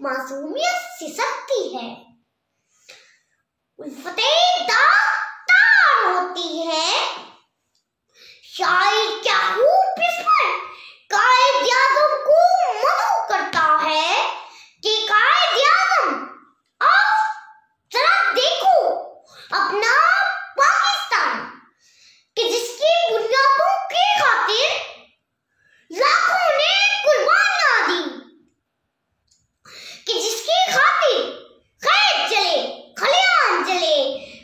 मासूमियत सिसकती है। उल्फतें दागदार होती है। शायर क्या खूब इस पर कायद-ए-आज़म को मदहू करता है कि कायद-ए-आज़म आप जरा देखो अपना पाकिस्तान कि जिसकी बुनियादों की खातिर लाखों ने कुर्बानियां दी, कि जिसकी खातिर कैद जले, खलियान जले,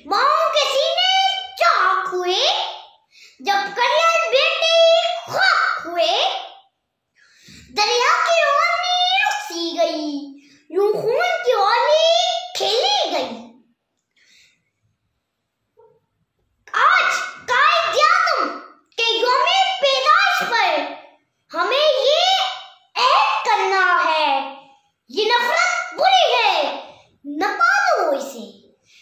माओं के सीने चाक हुए, जब करियर बेटे खाक हुए, दरिया की रोनी रुसी गई, यूं खून की होली खेली गई। आज कायद-ए-आज़म के यौमे पैदाइश पर हमें ये ऐद करना है, ये नफरत बुरी है, न पालो इसे,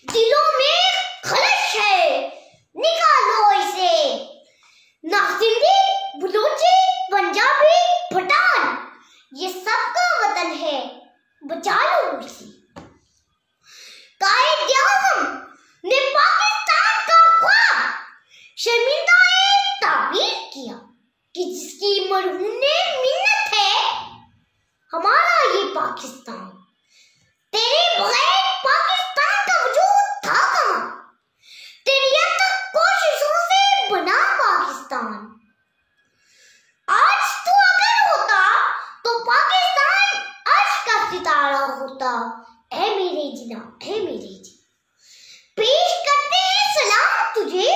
दिलों में खलश है, निकालो इसे। ना सिंधी, बलूची, पंजाबी, पठान, ये सबका वतन है, बचा लो इसे। कायद-ए-आज़म ने पाकिस्तान का ख्वाब शर्मिंदाए ताबीर किया कि जिसकी मरहूम ने मिन्नत है हमारा ये पाकिस्तान। तेरे बगैर पाकिस्तान का वजूद था कहाँ? तेरी अथक कोशिशों से बना पाकिस्तान। आज तू अगर होता तो पाकिस्तान अर्श का सितारा होता। ऐ मेरे जिना, ऐ मेरे जिना, पेश करते हैं सलाम तुझे